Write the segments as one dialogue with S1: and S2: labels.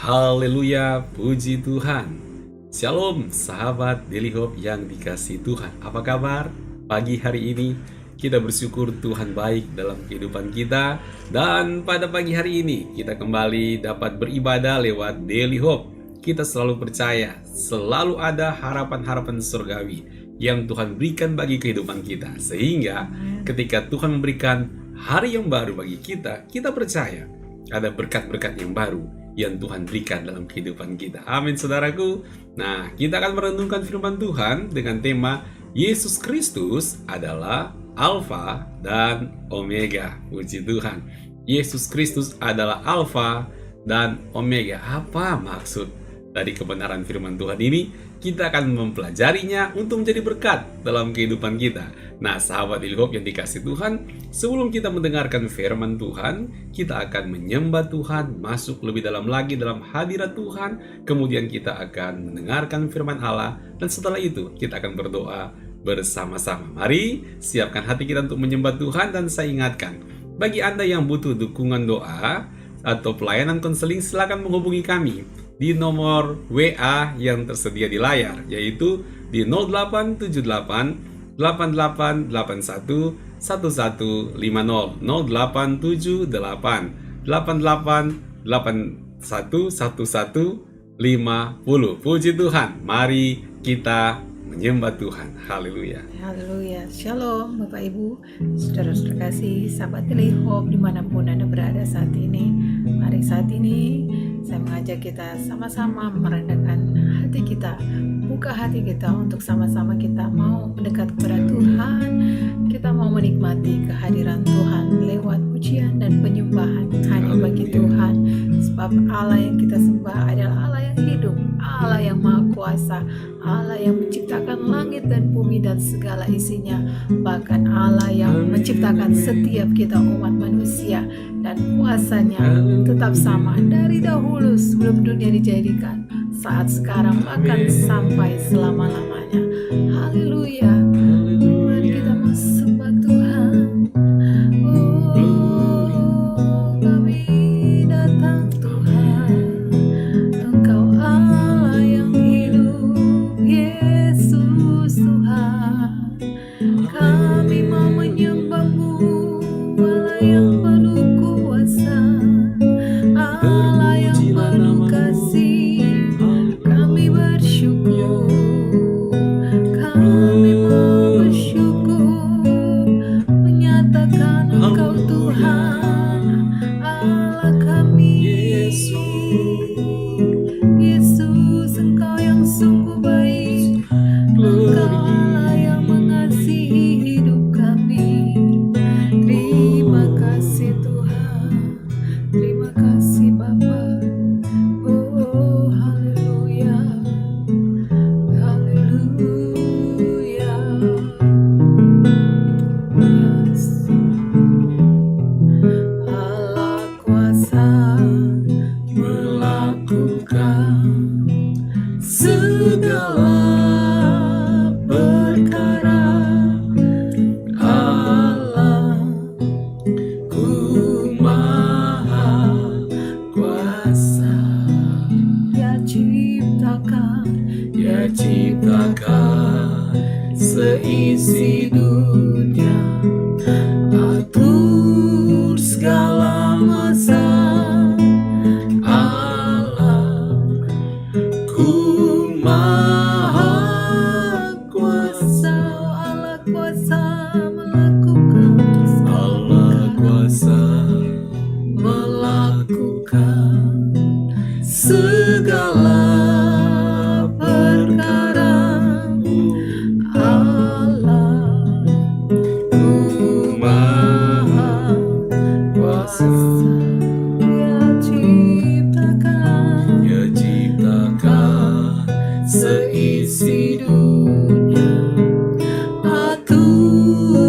S1: Haleluya, puji Tuhan. Shalom sahabat Daily Hope yang dikasihi Tuhan. Apa kabar pagi hari ini? Kita bersyukur Tuhan baik dalam kehidupan kita. Dan pada pagi hari ini kita kembali dapat beribadah lewat Daily Hope. Kita selalu percaya selalu ada harapan-harapan surgawi yang Tuhan berikan bagi kehidupan kita. Sehingga ketika Tuhan memberikan hari yang baru bagi kita, kita percaya ada berkat-berkat yang baru yang Tuhan berikan dalam kehidupan kita. Amin saudaraku. Nah, kita akan merenungkan firman Tuhan dengan tema Yesus Kristus adalah Alfa dan Omega. Puji Tuhan. Yesus Kristus adalah Alfa dan Omega. Apa maksud dari kebenaran firman Tuhan ini? Kita akan mempelajarinya untuk menjadi berkat dalam kehidupan kita. Nah, sahabat Daily Hope yang dikasihi Tuhan, sebelum kita mendengarkan firman Tuhan, kita akan menyembah Tuhan, masuk lebih dalam lagi dalam hadirat Tuhan. Kemudian kita akan mendengarkan firman Allah, dan setelah itu kita akan berdoa bersama-sama. Mari siapkan hati kita untuk menyembah Tuhan. Dan saya ingatkan, bagi Anda yang butuh dukungan doa atau pelayanan konseling, silakan menghubungi kami di nomor WA yang tersedia di layar, yaitu di 0878 8881 1150 0878 8881 1150. Puji Tuhan, mari kita menyembah Tuhan. Haleluya.
S2: Haleluya. Shalom Bapak Ibu, saudara-saudara kasih, sahabat Daily Hope dimanapun Anda berada saat ini. Mari saat ini saya mengajak kita sama-sama merendahkan hati kita, buka hati kita untuk sama-sama kita mau mendekat kepada Tuhan. Kita mau menikmati kehadiran Tuhan lewat pujian dan penyembahan hanya bagi Tuhan. Sebab Allah yang kita sembah adalah Allah yang hidup, Allah yang maha kuasa, Allah yang menciptakan langit dan bumi dan segala isinya. Bahkan Allah yang menciptakan setiap kita umat manusia, dan kuasanya tetap sama dari dahulu sebelum dunia dijadikan, saat sekarang bahkan sampai selama-lamanya. Haleluya. Mari kita sembah Tuhan. Kami datang Tuhan, Engkau Allah yang hidup, Yesus Tuhan. Kami mau menyembah-Mu, Allah yang penuh kuasa, Allah yang penuh kasih. Kami bersyukur, kami mau bersyukur, menyatakan Engkau Tuhan, Allah kami. Yesus, Engkau yang sungguh baik, Engkau Allah yang mengasihi hidup kami. Terima kasih Tuhan, terima kasih Bapa. Oh haleluya, haleluya. Yes. Allah kuasa melakukan segala perkara. Allah ku maha kuasa. Dia ciptakan seisi dunia, atur segala masa. Allah ku maha kuasa. Allah kuasa melakukan, Allah kuasa melakukan segala perkara. Allah ku maha kuasa. Dia ciptakan seisi dunia, atur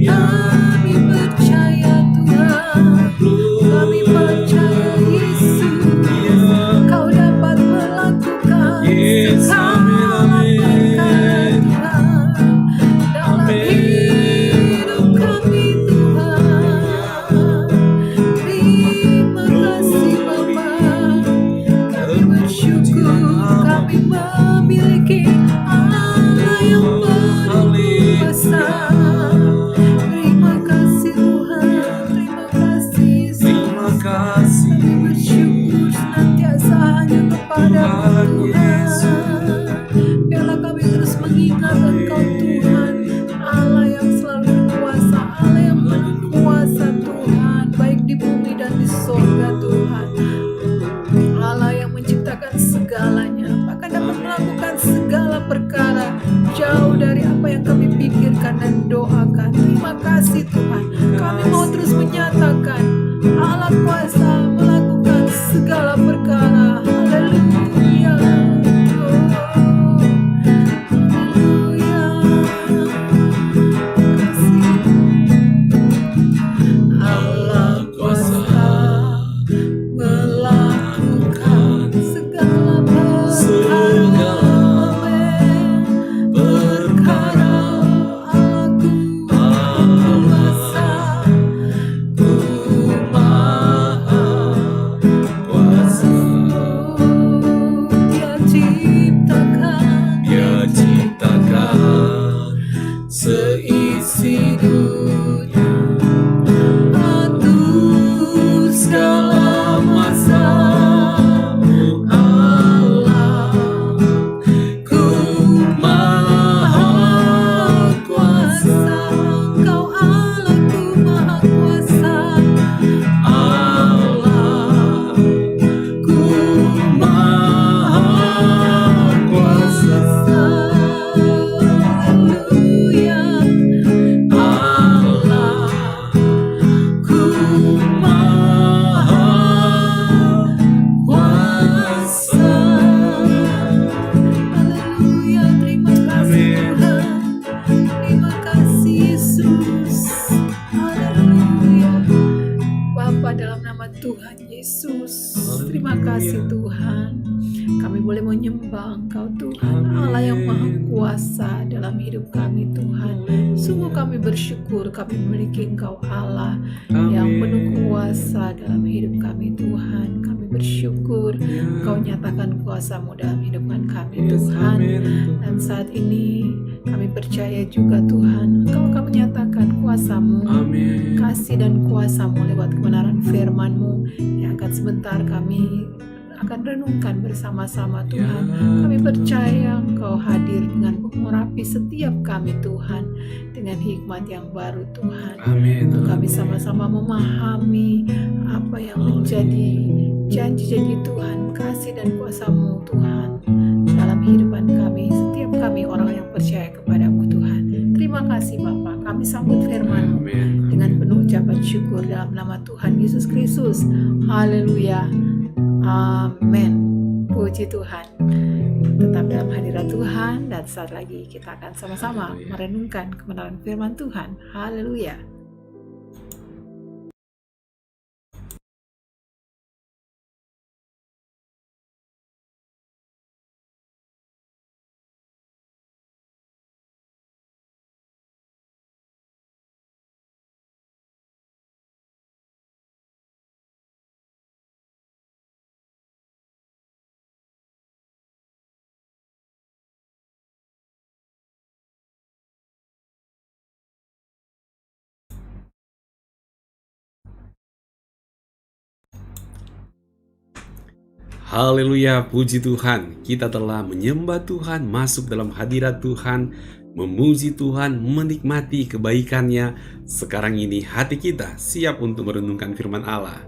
S2: Kami percaya Tuhan, kami percaya Yesus, Kau dapat melakukan segala perkara Tuhan dalam hidup kami Tuhan. Terima kasih Bapa, kami bersyukur kami memiliki Allah yang berkuasa. Terima kasih Tuhan, terima kasih Yesus. Kami bersyukur senantiasa hanya kepada Tuhan. Biarlah kami terus mengingat Engkau Tuhan, Allah yang selalu berkuasa, Allah yang berkuasa Tuhan, baik di bumi dan di surga Tuhan. Allah yang menciptakan segalanya, bahkan dapat melakukan segala perkara jauh dari apa yang kami pikirkan dan doakan. Terima kasih Tuhan, kami mau terus menyatakan Allah kuasa melakukan segala perkara. Haleluya, haleluya. Kasih Allah kuasa melakukan segala perkara. Dia ciptakan seisi dunia, atur segala masa. Allah, Ku Maha Kuasa, Kau Allah, Ku Maha Kuasa. Allah, Ku Maha Kuasa. Haleluya. Allah, Ku Maha Kuasa. Haleluya. Terima kasih Tuhan, terima kasih Yesus. Haleluya. Bapa, dalam nama Tuhan Yesus, terima kasih Tuhan, kami boleh menyembah Engkau Tuhan, Allah yang Maha Kuasa dalam hidup kami Tuhan. Sungguh kami bersyukur kami memiliki Engkau Allah yang penuh kuasa dalam hidup kami Tuhan. Kami bersyukur Engkau nyatakan kuasa-Mu dalam hidupan kami Tuhan. Dan saat ini kami percaya juga Tuhan, Engkau akan menyatakan kuasa-Mu, kasih dan kuasa-Mu lewat kebenaran firman-Mu yang akan sebentar kami akan renungkan bersama-sama Tuhan. Kami percaya Engkau hadir dengan mengurapi setiap kami Tuhan dengan hikmat yang baru Tuhan. Untuk kami sama-sama memahami apa yang menjadi janji-janji Tuhan, kasih dan kuasa-Mu Tuhan dalam kehidupan kami, setiap kami orang yang percaya kepada-Mu Tuhan. Terima kasih Bapa, kami sambut firman-Mu dengan penuh ucapan syukur dalam nama Tuhan Yesus Kristus. Haleluya. Amin. Puji Tuhan. Tetap dalam hadirat Tuhan, dan saat lagi kita akan sama-sama merenungkan kebenaran firman Tuhan. Haleluya.
S1: Haleluya, puji Tuhan. Kita telah menyembah Tuhan, masuk dalam hadirat Tuhan, memuji Tuhan, menikmati kebaikan-Nya. Sekarang ini hati kita siap untuk merenungkan firman Allah.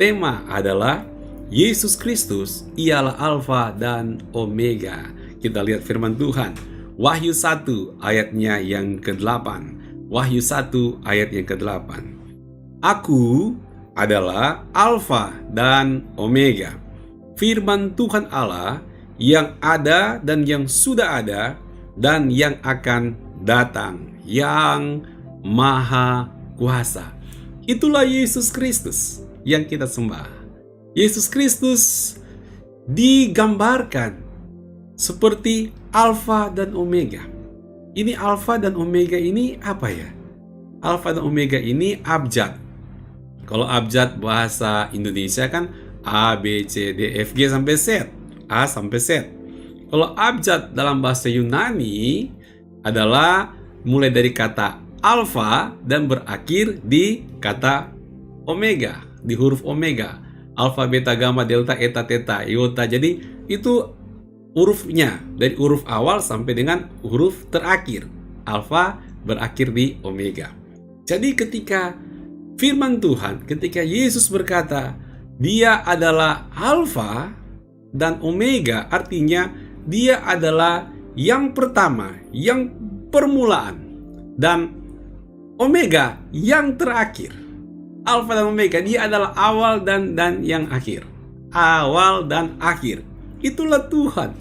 S1: Tema adalah Yesus Kristus ialah Alfa dan Omega. Kita lihat firman Tuhan, Wahyu 1 ayatnya yang ke-8. Wahyu 1 ayat yang ke-8. Aku adalah Alfa dan Omega, firman Tuhan Allah yang ada dan yang sudah ada dan yang akan datang, yang Maha Kuasa. Itulah Yesus Kristus yang kita sembah. Yesus Kristus digambarkan seperti Alfa dan Omega. Ini Alfa dan Omega ini apa ya? Alfa dan Omega ini abjad. Kalau abjad bahasa Indonesia kan A, B, C, D, F, G sampai Z. A sampai Z. Kalau abjad dalam bahasa Yunani adalah mulai dari kata alfa dan berakhir di kata omega, di huruf omega. Alfa, beta, gamma, delta, eta, theta, iota. Jadi itu hurufnya dari huruf awal sampai dengan huruf terakhir. Alfa berakhir di omega. Jadi ketika firman Tuhan, ketika Yesus berkata dia adalah alfa dan omega, artinya dia adalah yang pertama, yang permulaan, dan omega yang terakhir. Alfa dan omega, dia adalah awal dan yang akhir. Awal dan akhir. Itulah Tuhan.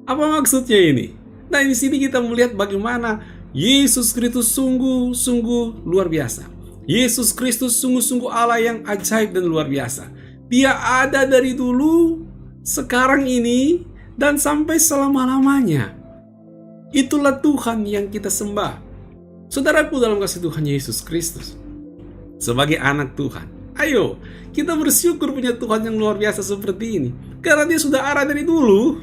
S1: Apa maksudnya ini? Nah, di sini kita melihat bagaimana Yesus Kristus sungguh-sungguh luar biasa. Yesus Kristus sungguh-sungguh Allah yang ajaib dan luar biasa. Dia ada dari dulu, sekarang ini, dan sampai selama-lamanya. Itulah Tuhan yang kita sembah. Saudaraku dalam kasih Tuhan Yesus Kristus, sebagai anak Tuhan, ayo kita bersyukur punya Tuhan yang luar biasa seperti ini. Karena dia sudah ada dari dulu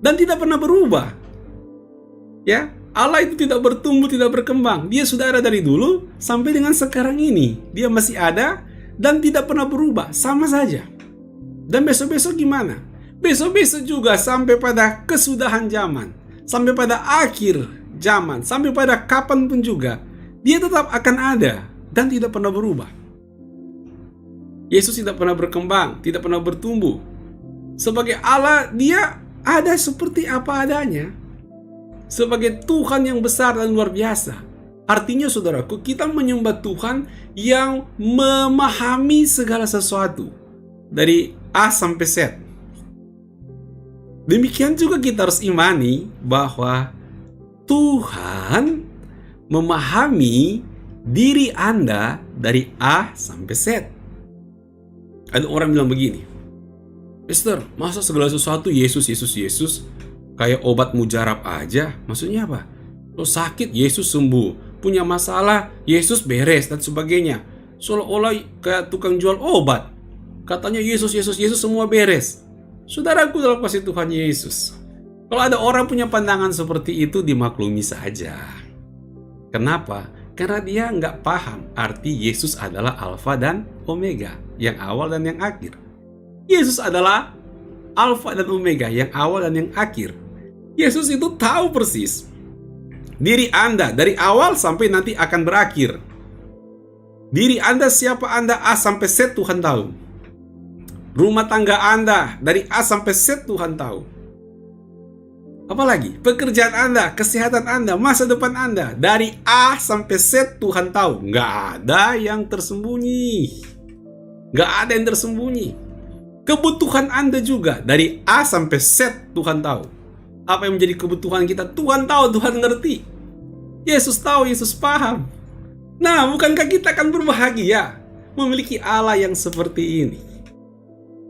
S1: dan tidak pernah berubah. Ya, Allah itu tidak bertumbuh, tidak berkembang. Dia sudah ada dari dulu sampai dengan sekarang ini. Dia masih ada dan tidak pernah berubah, sama saja. Dan besok-besok gimana? Besok-besok juga sampai pada kesudahan zaman, sampai pada akhir zaman, sampai pada kapanpun juga, dia tetap akan ada dan tidak pernah berubah. Yesus tidak pernah berkembang, tidak pernah bertumbuh. Sebagai Allah, dia ada seperti apa adanya. Sebagai Tuhan yang besar dan luar biasa. Artinya saudaraku, kita menyembah Tuhan yang memahami segala sesuatu dari A sampai Z. Demikian juga kita harus imani bahwa Tuhan memahami diri Anda dari A sampai Z. Ada orang bilang begini, Mister, masa segala sesuatu Yesus kayak obat mujarab aja? Maksudnya apa? Lo sakit, Yesus sembuh. Punya masalah, Yesus beres dan sebagainya. Seolah-olah kayak tukang jual obat. Katanya Yesus semua beres. Saudaraku dalam kasih Tuhan Yesus, kalau ada orang punya pandangan seperti itu, dimaklumi saja. Kenapa? Karena dia nggak paham arti Yesus adalah Alfa dan Omega, yang awal dan yang akhir. Yesus adalah Alfa dan Omega, yang awal dan yang akhir. Yesus itu tahu persis diri Anda dari awal sampai nanti akan berakhir. Diri Anda, siapa Anda A sampai Z, Tuhan tahu. Rumah tangga Anda dari A sampai Z, Tuhan tahu. Apalagi pekerjaan Anda, kesehatan Anda, masa depan Anda, dari A sampai Z Tuhan tahu. Nggak ada yang tersembunyi. Nggak ada yang tersembunyi. Kebutuhan Anda juga dari A sampai Z Tuhan tahu. Apa yang menjadi kebutuhan kita, Tuhan tahu, Tuhan ngerti. Yesus tahu, Yesus paham. Nah, bukankah kita akan berbahagia memiliki Allah yang seperti ini?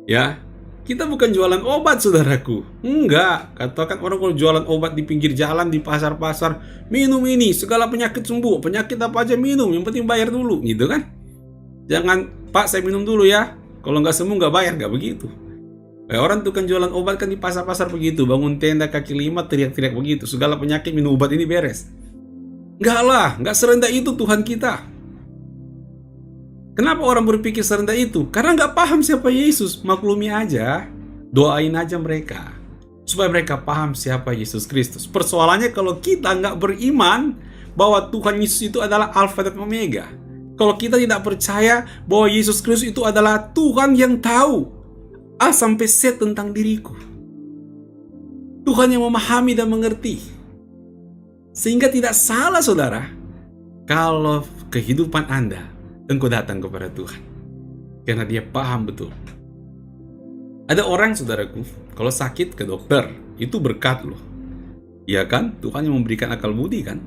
S1: Ya, kita bukan jualan obat, saudaraku. Enggak, katakan orang kalau jualan obat di pinggir jalan, di pasar-pasar, minum ini, segala penyakit sembuh. Penyakit apa aja minum, yang penting bayar dulu, gitu kan? Jangan, Pak, saya minum dulu ya. Kalau nggak sembuh nggak bayar, nggak begitu. Orang tukang jualan obat kan di pasar-pasar begitu, bangun tenda kaki lima, teriak-teriak begitu. Segala penyakit minum obat ini beres. Enggak lah, nggak serendah itu Tuhan kita. Kenapa orang berpikir serendah itu? Karena nggak paham siapa Yesus. Maklumi aja, doain aja mereka supaya mereka paham siapa Yesus Kristus. Persoalannya kalau kita nggak beriman bahwa Tuhan Yesus itu adalah Alfa dan Omega. Kalau kita tidak percaya bahwa Yesus Kristus itu adalah Tuhan yang tahu A sampai Z tentang diriku. Tuhan yang memahami dan mengerti. Sehingga tidak salah, saudara, kalau kehidupan Anda engkau datang kepada Tuhan, karena dia paham betul. Ada orang, saudaraku, kalau sakit ke dokter, itu berkat loh. Ya kan? Tuhan yang memberikan akal budi kan?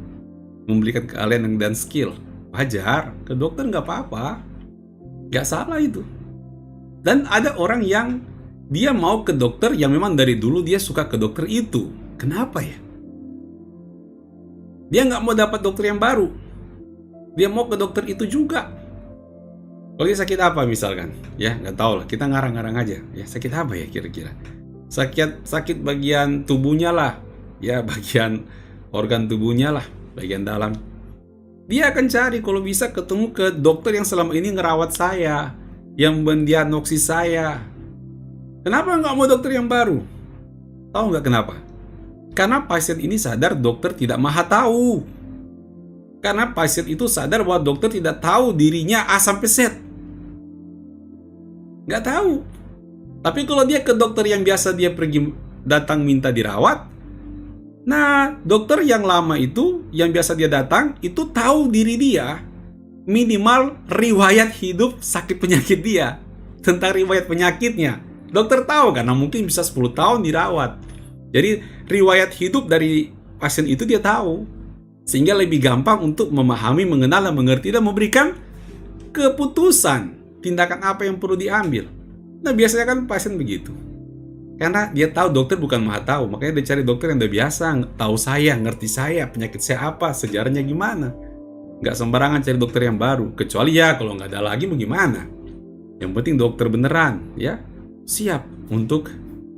S1: memberikan keahlian dan skill. Wajar, ke dokter nggak apa-apa, nggak salah itu. Dan ada orang yang dia mau ke dokter yang memang dari dulu dia suka ke dokter itu. Kenapa ya? Dia nggak mau dapat dokter yang baru. Dia mau ke dokter itu juga. Kalau dia sakit apa misalkan? Ya nggak tahu lah. Kita ngarang-ngarang aja. Ya sakit apa ya kira-kira? Sakit bagian tubuhnya lah. Ya bagian organ tubuhnya lah. Bagian dalam. Dia akan cari kalau bisa ketemu ke dokter yang selama ini ngerawat saya. Yang mendiagnosis saya. Kenapa nggak mau dokter yang baru? Tahu nggak kenapa? Karena pasien ini sadar dokter tidak maha tahu. Karena pasien itu sadar bahwa dokter tidak tahu dirinya A sampai Z. Nggak tahu. Tapi kalau dia ke dokter yang biasa dia pergi datang minta dirawat, nah dokter yang lama itu, yang biasa dia datang, itu tahu diri dia. Minimal riwayat hidup sakit penyakit dia. Tentang riwayat penyakitnya. Dokter tahu karena mungkin bisa 10 tahun dirawat. Jadi riwayat hidup dari pasien itu dia tahu. Sehingga lebih gampang untuk memahami, mengenal, dan mengerti dan memberikan keputusan. Tindakan apa yang perlu diambil. Nah biasanya kan pasien begitu. Karena dia tahu dokter bukan maha tahu. Makanya dia cari dokter yang udah biasa. Tahu saya, ngerti saya, penyakit saya apa, sejarahnya gimana. Nggak sembarangan cari dokter yang baru. Kecuali ya kalau nggak ada lagi mau gimana. Yang penting dokter beneran ya. Siap untuk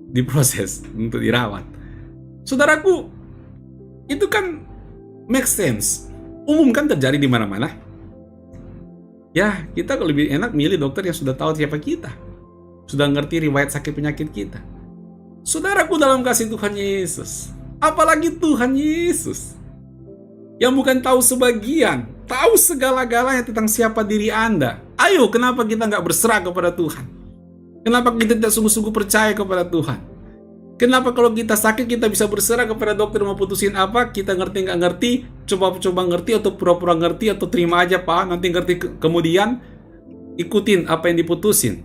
S1: diproses, untuk dirawat. Saudaraku, itu kan make sense. Umum kan terjadi di mana-mana. Ya, kita lebih enak milih dokter yang sudah tahu siapa kita. Sudah ngerti riwayat sakit penyakit kita. Saudaraku dalam kasih Tuhan Yesus. Apalagi Tuhan Yesus. Yang bukan tahu sebagian, tahu segala-galanya tentang siapa diri Anda. Ayo, kenapa kita nggak berserah kepada Tuhan? Kenapa kita tidak sungguh-sungguh percaya kepada Tuhan? Kenapa kalau kita sakit kita bisa berserah kepada dokter mau putusin apa? Kita ngerti nggak ngerti, coba ngerti atau pura-pura ngerti atau terima aja Pak, nanti ngerti kemudian ikutin apa yang diputusin,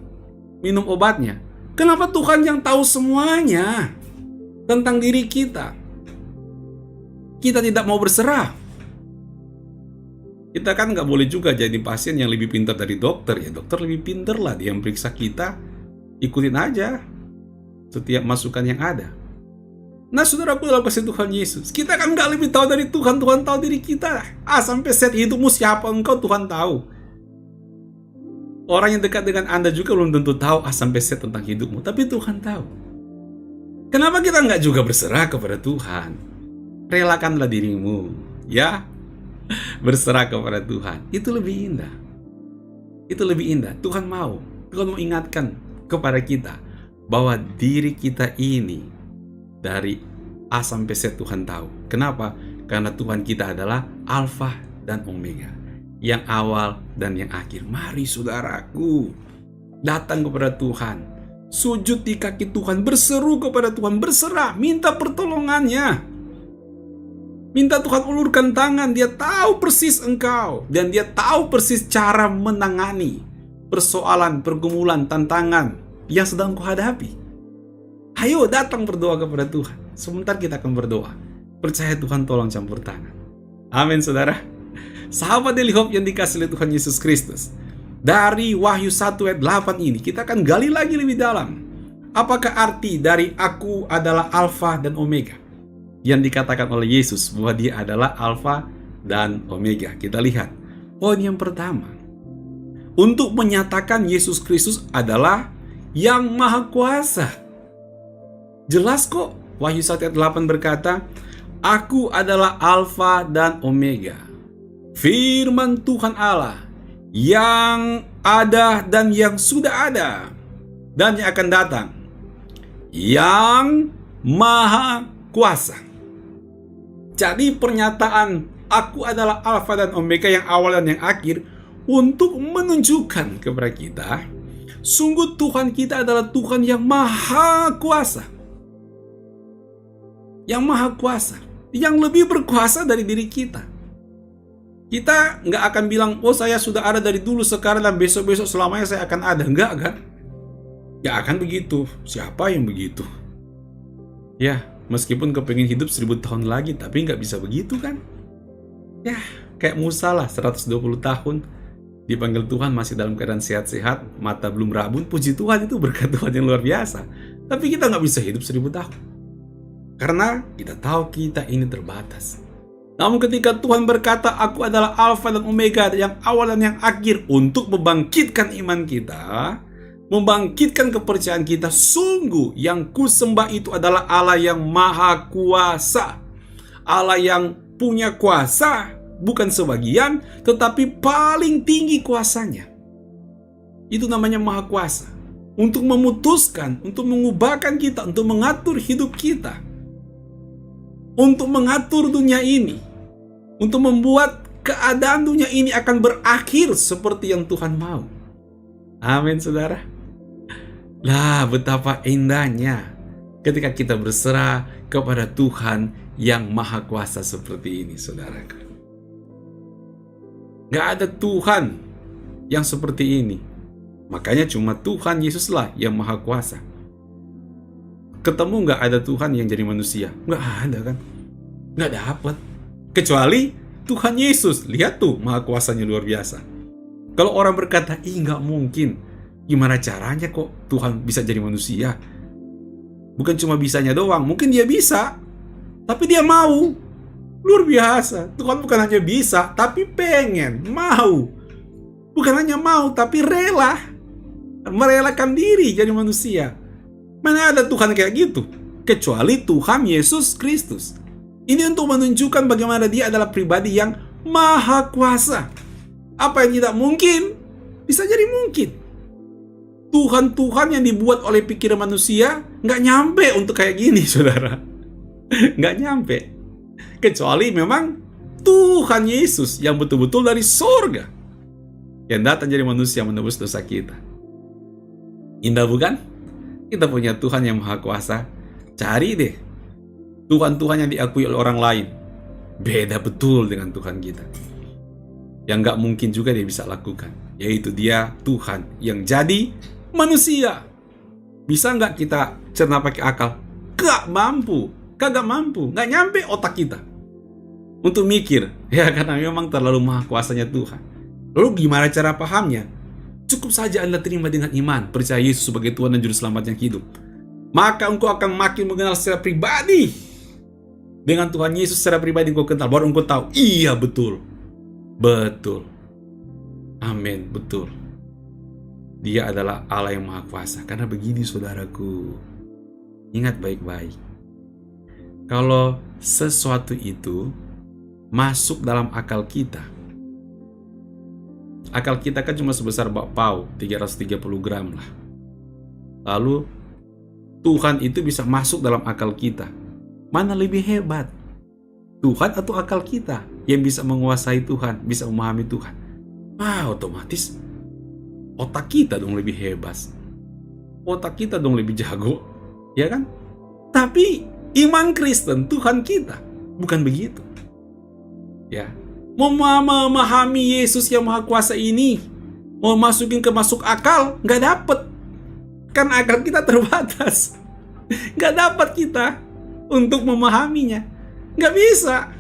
S1: minum obatnya. Kenapa Tuhan yang tahu semuanya tentang diri kita? Kita tidak mau berserah. Kita kan nggak boleh juga jadi pasien yang lebih pintar dari dokter ya. Dokter lebih pintar lah, dia yang periksa kita. Ikutin aja setiap masukan yang ada. Nah saudaraku dalam kasih Tuhan Yesus, kita kan gak lebih tahu dari Tuhan. Tuhan tahu diri kita. Sampai Z hidupmu siapa engkau Tuhan tahu. Orang yang dekat dengan Anda juga belum tentu tahu sampai Z tentang hidupmu. Tapi Tuhan tahu. Kenapa kita gak juga berserah kepada Tuhan? Relakanlah dirimu ya. Berserah kepada Tuhan. Itu lebih indah. Itu lebih indah. Tuhan mau ingatkan kepada kita bahwa diri kita ini dari A sampai Z Tuhan tahu. Kenapa? Karena Tuhan kita adalah Alfa dan Omega, yang awal dan yang akhir. Mari saudaraku datang kepada Tuhan, sujud di kaki Tuhan, berseru kepada Tuhan, berserah, minta pertolongannya. Minta Tuhan ulurkan tangan. Dia tahu persis engkau dan dia tahu persis cara menangani persoalan, pergumulan, tantangan yang sedang kau hadapi. Ayo datang berdoa kepada Tuhan. Sebentar kita akan berdoa. Percaya Tuhan tolong campur tangan. Amin saudara. Sahabat Daily Hope yang dikasihi oleh Tuhan Yesus Kristus. Dari Wahyu 1 ayat 8 ini kita akan gali lagi lebih dalam. Apakah arti dari aku adalah Alfa dan Omega? Yang dikatakan oleh Yesus bahwa dia adalah Alfa dan Omega. Kita lihat. Poin yang pertama. Untuk menyatakan Yesus Kristus adalah yang maha kuasa. Jelas kok. Wahyu 1 ayat 8 berkata, aku adalah Alfa dan Omega. Firman Tuhan Allah yang ada dan yang sudah ada dan yang akan datang, yang maha kuasa. Jadi pernyataan aku adalah Alfa dan Omega, yang awal dan yang akhir, untuk menunjukkan kepada kita, sungguh Tuhan kita adalah Tuhan yang maha kuasa. Yang maha kuasa, yang lebih berkuasa dari diri kita. Kita nggak akan bilang, oh saya sudah ada dari dulu, sekarang dan besok-besok selamanya saya akan ada. Enggak kan? Nggak akan begitu. Siapa yang begitu? Ya, meskipun kepingin hidup 1000 tahun lagi, tapi nggak bisa begitu kan? Ya, kayak Musa lah, 120 tahun dipanggil Tuhan masih dalam keadaan sehat-sehat, mata belum rabun. Puji Tuhan, itu berkat Tuhan yang luar biasa. Tapi kita nggak bisa hidup 1000 tahun, karena kita tahu kita ini terbatas. Namun ketika Tuhan berkata, aku adalah Alfa dan Omega, yang awal dan yang akhir, untuk membangkitkan iman kita, membangkitkan kepercayaan kita, sungguh yang kusembah itu adalah Allah yang maha kuasa, Allah yang punya kuasa, bukan sebagian, tetapi paling tinggi kuasanya. Itu namanya maha kuasa, untuk memutuskan, untuk mengubahkan kita, untuk mengatur hidup kita, untuk mengatur dunia ini, untuk membuat keadaan dunia ini akan berakhir seperti yang Tuhan mau. Amin, saudara. Lah, betapa indahnya ketika kita berserah kepada Tuhan yang maha kuasa seperti ini, saudaraku. Gak ada Tuhan yang seperti ini. Makanya cuma Tuhan Yesuslah yang maha kuasa. Ketemu gak ada Tuhan yang jadi manusia? Gak ada kan? Gak dapat. Kecuali Tuhan Yesus. Lihat tuh maha kuasanya luar biasa. Kalau orang berkata, ih gak mungkin, gimana caranya kok Tuhan bisa jadi manusia? Bukan cuma bisanya doang, mungkin dia bisa, tapi dia mau. Luar biasa. Tuhan bukan hanya bisa, tapi pengen, mau. Bukan hanya mau, tapi rela. Merelakan diri jadi manusia. Mana ada Tuhan kayak gitu? Kecuali Tuhan Yesus Kristus. Ini untuk menunjukkan bagaimana dia adalah pribadi yang maha kuasa. Apa yang tidak mungkin, bisa jadi mungkin. Tuhan-Tuhan yang dibuat oleh pikiran manusia nggak nyampe untuk kayak gini, saudara. Nggak nyampe. Kecuali memang Tuhan Yesus yang betul-betul dari sorga, yang datang jadi manusia menebus dosa kita. Indah bukan? Kita punya Tuhan yang maha kuasa. Cari deh Tuhan-Tuhan yang diakui oleh orang lain. Beda betul dengan Tuhan kita. Yang nggak mungkin juga dia bisa lakukan, yaitu dia Tuhan yang jadi manusia. Bisa nggak kita cerna pakai akal? Gak mampu, kagak mampu, nggak nyampe otak kita untuk mikir, ya, karena memang terlalu maha kuasanya Tuhan. Lalu gimana cara pahamnya? Cukup saja Anda terima dengan iman, percaya Yesus sebagai Tuhan dan Juru Selamat yang hidup. Maka engkau akan makin mengenal secara pribadi. Dengan Tuhan Yesus secara pribadi engkau kenal, baru engkau tahu, iya betul. Betul. Amin, betul. Dia adalah Allah yang maha kuasa. Karena begini, saudaraku, ingat baik-baik. Kalau sesuatu itu masuk dalam akal kita kan cuma sebesar bakpao 330 gram lah. Lalu Tuhan itu bisa masuk dalam akal kita. Mana lebih hebat? Tuhan atau akal kita yang bisa menguasai Tuhan, bisa memahami Tuhan? Otomatis otak kita dong lebih hebat. Otak kita dong lebih jago, ya kan? Tapi iman Kristen, Tuhan kita, bukan begitu. Ya, memahami Yesus yang maha kuasa ini, mau masukin ke masuk akal, nggak dapet. Kan akal kita terbatas. Nggak dapat kita untuk memahaminya. Nggak bisa.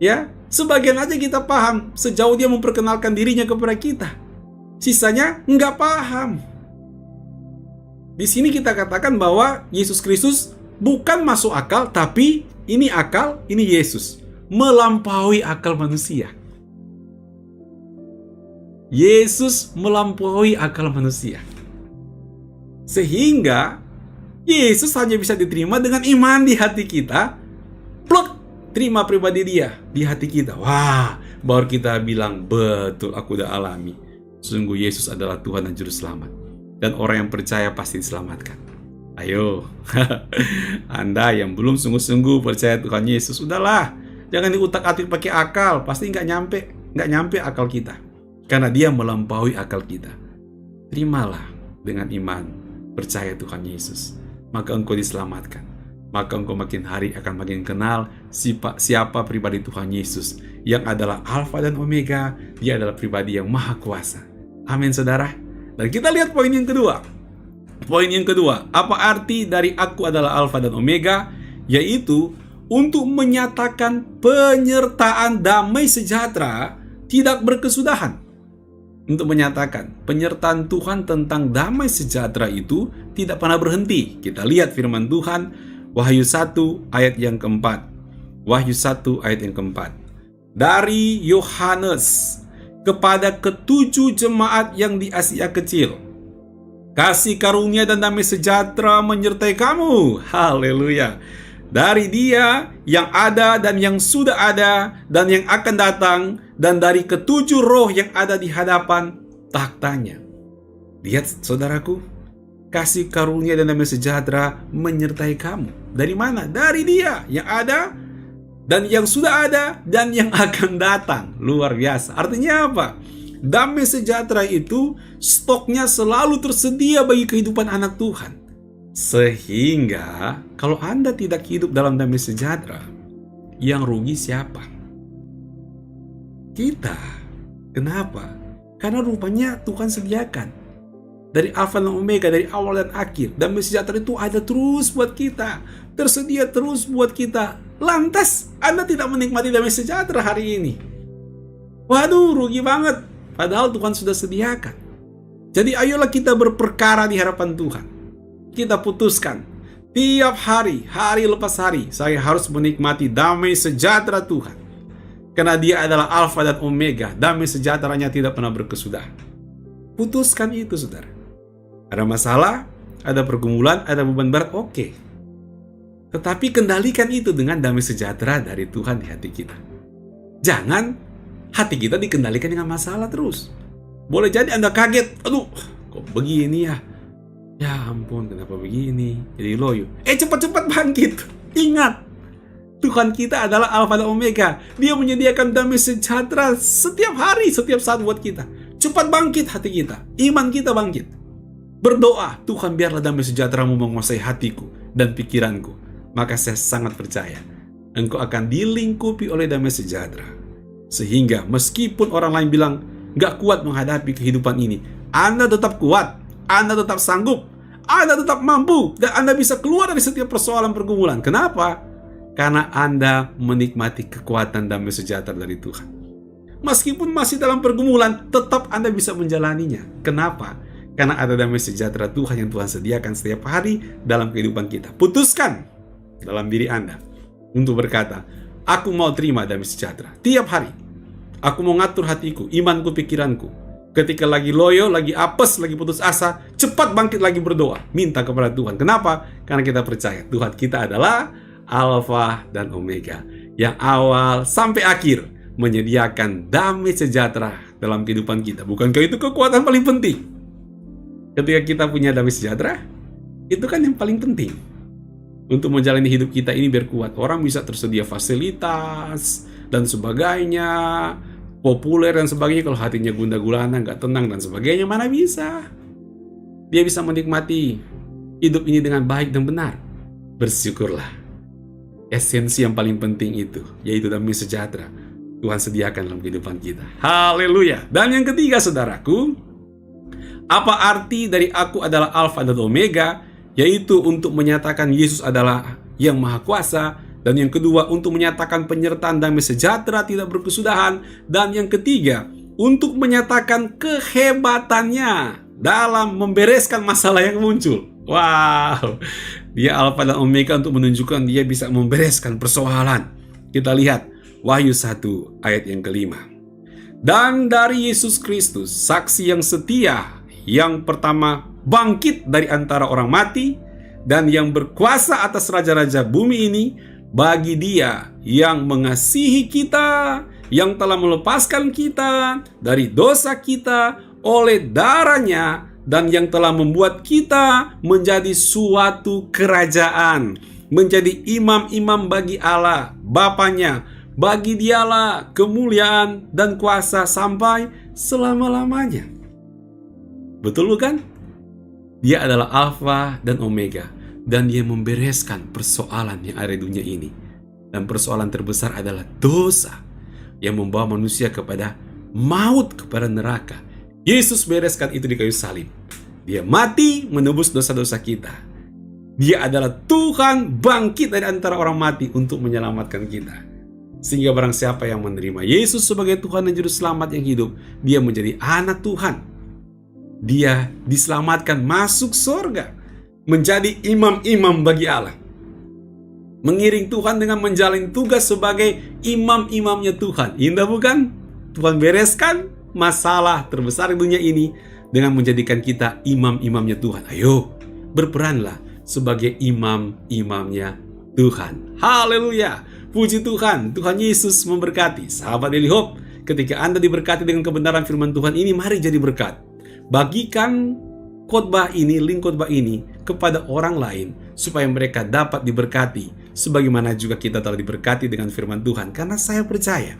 S1: Ya, sebagian aja kita paham sejauh dia memperkenalkan dirinya kepada kita. Sisanya nggak paham. Di sini kita katakan bahwa Yesus Kristus bukan masuk akal, tapi ini akal, ini Yesus. Melampaui akal manusia. Yesus melampaui akal manusia. Sehingga Yesus hanya bisa diterima dengan iman di hati kita. Pluk, terima pribadi dia di hati kita. Wah, baru kita bilang, betul, aku udah alami. Sungguh Yesus adalah Tuhan dan Juru Selamat. Dan orang yang percaya pasti diselamatkan. Ayo, Anda yang belum sungguh-sungguh percaya Tuhan Yesus, udahlah, jangan diutak-atik pakai akal, pasti nggak nyampe akal kita, karena dia melampaui akal kita. Terimalah dengan iman, percaya Tuhan Yesus, maka engkau diselamatkan. Maka engkau makin hari akan makin kenal siapa pribadi Tuhan Yesus, yang adalah Alfa dan Omega. Dia adalah pribadi yang maha kuasa. Amin, saudara. Dan kita lihat poin yang kedua. Poin yang kedua, apa arti dari aku adalah Alfa dan Omega? Yaitu untuk menyatakan penyertaan damai sejahtera tidak berkesudahan. Untuk menyatakan penyertaan Tuhan tentang damai sejahtera itu tidak pernah berhenti. Kita lihat firman Tuhan, Wahyu 1 ayat yang keempat. Wahyu 1 ayat yang keempat. Dari Yohanes kepada ketujuh jemaat yang di Asia Kecil. Kasih karunia dan damai sejahtera menyertai kamu. Haleluya. Dari Dia yang ada dan yang sudah ada dan yang akan datang, dan dari ketujuh roh yang ada di hadapan tahtanya. Lihat saudaraku, kasih karunia dan damai sejahtera menyertai kamu. Dari mana? Dari Dia yang ada dan yang sudah ada dan yang akan datang. Luar biasa. Artinya apa? Damai sejahtera itu stoknya selalu tersedia bagi kehidupan anak Tuhan. Sehingga kalau Anda tidak hidup dalam damai sejahtera, yang rugi siapa? Kita. Kenapa? Karena rupanya Tuhan sediakan. Dari Alfa dan Omega, dari awal dan akhir. Damai sejahtera itu ada terus buat kita. Tersedia terus buat kita. Lantas Anda tidak menikmati damai sejahtera hari ini. Waduh, rugi banget. Padahal Tuhan sudah sediakan. Jadi ayolah kita berperkara di hadapan Tuhan. Kita putuskan tiap hari, hari lepas hari, saya harus menikmati damai sejahtera Tuhan. Karena Dia adalah Alfa dan Omega. Damai sejahteranya tidak pernah berkesudahan. Putuskan itu, saudara. Ada masalah, ada pergumulan, ada beban berat, oke. Tetapi kendalikan itu dengan damai sejahtera dari Tuhan di hati kita. Jangan hati kita dikendalikan dengan masalah terus. Boleh jadi Anda kaget, aduh, kok begini ya? Ya ampun, kenapa begini? Jadi loyo. Cepat-cepat bangkit. Ingat, Tuhan kita adalah Alfa dan Omega. Dia menyediakan damai sejahtera setiap hari, setiap saat buat kita. Cepat bangkit hati kita. Iman kita bangkit. Berdoa, Tuhan biarlah damai sejahtera-Mu menguasai hatiku dan pikiranku. Maka saya sangat percaya, engkau akan dilingkupi oleh damai sejahtera. Sehingga meskipun orang lain bilang gak kuat menghadapi kehidupan ini, Anda tetap kuat. Anda tetap sanggup, Anda tetap mampu, dan Anda bisa keluar dari setiap persoalan pergumulan. Kenapa? Karena Anda menikmati kekuatan damai sejahtera dari Tuhan. Meskipun masih dalam pergumulan, tetap Anda bisa menjalaninya. Kenapa? Karena ada damai sejahtera Tuhan yang Tuhan sediakan setiap hari dalam kehidupan kita. Putuskan dalam diri Anda untuk berkata, aku mau terima damai sejahtera tiap hari. Aku mau ngatur hatiku, imanku, pikiranku. Ketika lagi loyo, lagi apes, lagi putus asa, cepat bangkit lagi berdoa. Minta kepada Tuhan. Kenapa? Karena kita percaya Tuhan kita adalah Alfa dan Omega. Yang awal sampai akhir menyediakan damai sejahtera dalam kehidupan kita. Bukankah itu kekuatan paling penting? Ketika kita punya damai sejahtera, itu kan yang paling penting. Untuk menjalani hidup kita ini biar kuat. Orang bisa tersedia fasilitas dan sebagainya, populer dan sebagainya, kalau hatinya gundah gulana, nggak tenang dan sebagainya, mana bisa? Dia bisa menikmati hidup ini dengan baik dan benar. Bersyukurlah. Esensi yang paling penting itu, yaitu damai sejahtera, Tuhan sediakan dalam kehidupan kita. Haleluya. Dan yang ketiga, saudaraku, apa arti dari aku adalah Alfa dan Omega? Yaitu untuk menyatakan Yesus adalah yang Maha Kuasa. Dan yang kedua, untuk menyatakan penyertaan damai sejahtera tidak berkesudahan. Dan yang ketiga, untuk menyatakan kehebatannya dalam membereskan masalah yang muncul. Wow, Dia Alfa dan Omega untuk menunjukkan Dia bisa membereskan persoalan. Kita lihat Wahyu 1 ayat yang kelima. Dan dari Yesus Kristus, saksi yang setia, yang pertama bangkit dari antara orang mati, dan yang berkuasa atas raja-raja bumi ini, bagi Dia yang mengasihi kita, yang telah melepaskan kita dari dosa kita oleh darah-Nya, dan yang telah membuat kita menjadi suatu kerajaan, menjadi imam-imam bagi Allah Bapanya. Bagi Dialah kemuliaan dan kuasa sampai selama-lamanya. Betul bukan? Dia adalah Alfa dan Omega, dan Dia membereskan persoalan yang ada di dunia ini. Dan persoalan terbesar adalah dosa yang membawa manusia kepada maut, kepada neraka. Yesus bereskan itu di kayu salib. Dia mati menebus dosa-dosa kita. Dia adalah Tuhan bangkit dari antara orang mati untuk menyelamatkan kita. Sehingga barang siapa yang menerima Yesus sebagai Tuhan dan Juru Selamat yang hidup, dia menjadi anak Tuhan. Dia diselamatkan masuk surga, menjadi imam-imam bagi Allah, mengiring Tuhan dengan menjalani tugas sebagai imam-imamnya Tuhan. Indah bukan? Tuhan bereskan masalah terbesar di dunia ini dengan menjadikan kita imam-imamnya Tuhan. Ayo, berperanlah sebagai imam-imamnya Tuhan. Haleluya, puji Tuhan. Tuhan Yesus memberkati. Sahabat Daily Hope, ketika Anda diberkati dengan kebenaran firman Tuhan ini, mari jadi berkat. Bagikan khotbah ini, link khotbah ini kepada orang lain, supaya mereka dapat diberkati sebagaimana juga kita telah diberkati dengan firman Tuhan. Karena saya percaya,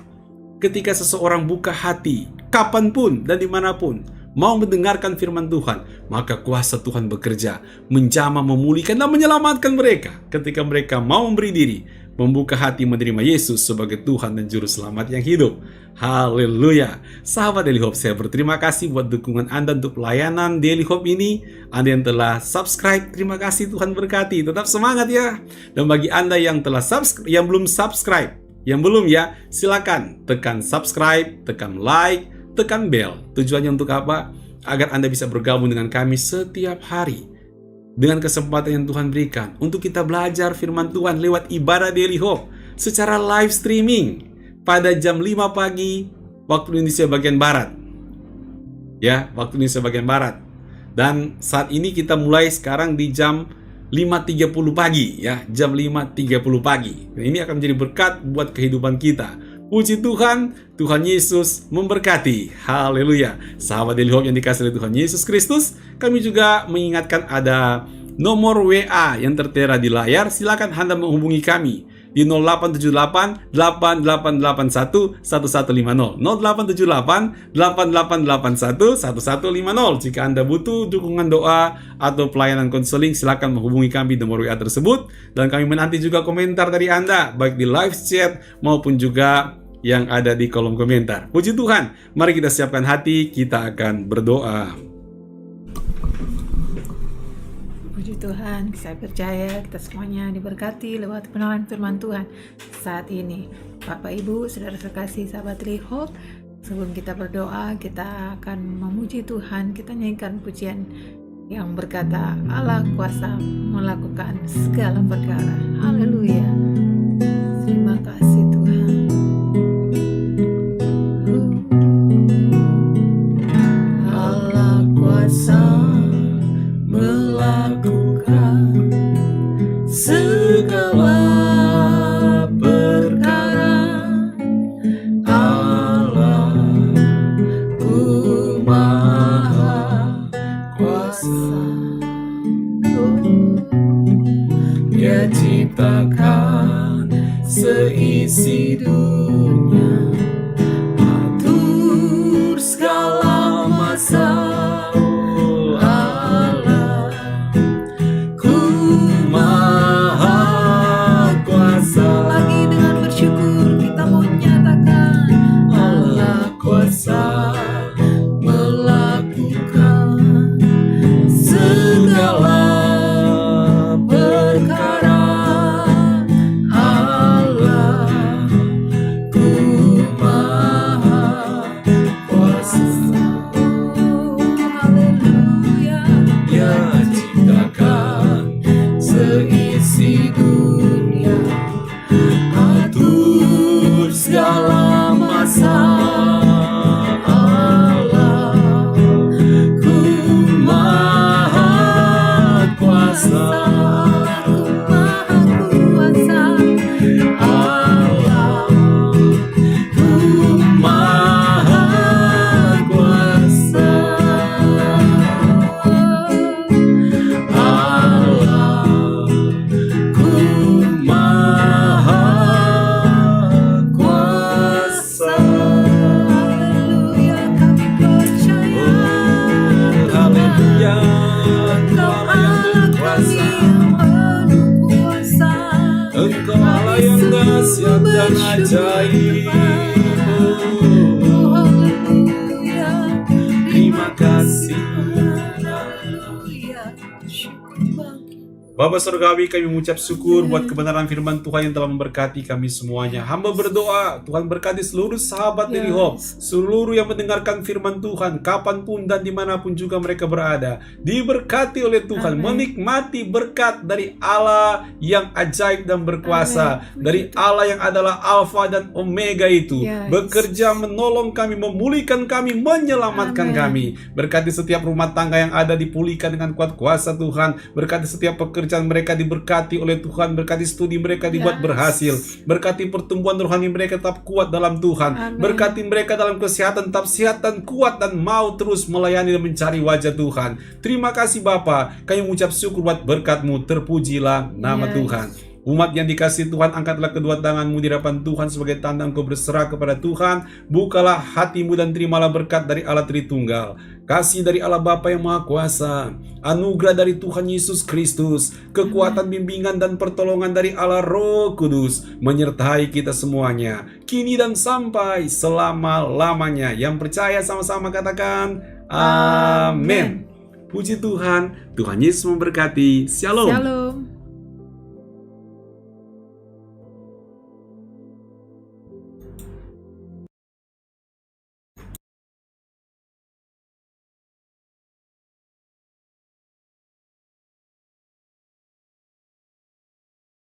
S1: ketika seseorang buka hati, kapanpun dan dimanapun, mau mendengarkan firman Tuhan, maka kuasa Tuhan bekerja, menjamah, memulihkan, dan menyelamatkan mereka. Ketika mereka mau memberi diri, membuka hati menerima Yesus sebagai Tuhan dan Juru Selamat yang hidup. Haleluya. Sahabat Daily Hope, saya berterima kasih buat dukungan Anda untuk pelayanan Daily Hope ini. Anda yang telah subscribe, terima kasih, Tuhan berkati. Tetap semangat ya. Dan bagi Anda yang telah subscribe, yang belum subscribe, yang belum ya, silakan tekan subscribe, tekan like, tekan bell. Tujuannya untuk apa? Agar Anda bisa bergabung dengan kami setiap hari dengan kesempatan yang Tuhan berikan untuk kita belajar firman Tuhan lewat ibadah Daily Hope secara live streaming pada jam 5 pagi waktu Indonesia bagian Barat. Ya, waktu Indonesia bagian Barat. Dan saat ini kita mulai sekarang di jam 5.30 pagi ya, jam 5.30 pagi. Nah, ini akan menjadi berkat buat kehidupan kita. Puji Tuhan, Tuhan Yesus memberkati. Haleluya. Sahabat Daily Hope yang dikasihi oleh Tuhan Yesus Kristus, kami juga mengingatkan ada nomor WA yang tertera di layar. Silakan Anda menghubungi kami di 0878 8881 1150. 0878 8881 1150. Jika Anda butuh dukungan doa atau pelayanan konseling, silakan menghubungi kami di nomor WA tersebut, dan kami menanti juga komentar dari Anda baik di live chat maupun juga yang ada di kolom komentar. Puji Tuhan, mari kita siapkan hati, kita akan berdoa.
S2: Puji Tuhan, saya percaya kita semuanya diberkati lewat kebenaran firman Tuhan saat ini. Bapak, Ibu, saudara terkasih, sahabat Daily Hope, sebelum kita berdoa, kita akan memuji Tuhan. Kita nyanyikan pujian yang berkata, Allah kuasa melakukan segala perkara. Haleluya. Terima kasih Tuhan. Allah kuasa melakukan segala perkara. Allah ku maha kuasa. Dia ciptakan seisi dunia, atur segala masa. Terima kasih. Haleluya. Syukur bagi
S1: Bapa Surgawi, kami mengucap syukur buat kebenaran firman Tuhan yang telah memberkati kami semuanya. Hamba berdoa, Tuhan berkati seluruh sahabat Daily Hope, seluruh yang mendengarkan firman Tuhan, kapanpun dan dimanapun juga mereka berada. Diberkati oleh Tuhan, menikmati berkat dari Allah yang ajaib dan berkuasa, dari Allah yang adalah Alfa dan Omega itu, bekerja menolong kami, memulihkan kami, menyelamatkan kami. Berkati setiap rumah tangga yang ada dipulihkan dengan kuat kuasa Tuhan. Berkati setiap pekerjaan mereka diberkati oleh Tuhan. Berkati studi mereka dibuat berhasil. Berkati pertumbuhan rohani mereka tetap kuat dalam Tuhan. Berkati mereka dalam kesehatan tetap sehat dan kuat, dan mau terus melayani dan mencari wajah Tuhan. Terima kasih Bapa, kami mengucap syukur buat berkat-Mu. Terpujilah nama Tuhan. Umat yang dikasihi Tuhan, angkatlah kedua tanganmu di hadapan Tuhan sebagai tanda engkau berserah kepada Tuhan. Bukalah hatimu dan terimalah berkat dari Allah Tritunggal. Kasih dari Allah Bapa yang Maha Kuasa, anugerah dari Tuhan Yesus Kristus, kekuatan, bimbingan dan pertolongan dari Allah Roh Kudus menyertai kita semuanya, kini dan sampai selama-lamanya. Yang percaya sama-sama katakan amin. Puji Tuhan, Tuhan Yesus memberkati. Shalom.
S2: Shalom.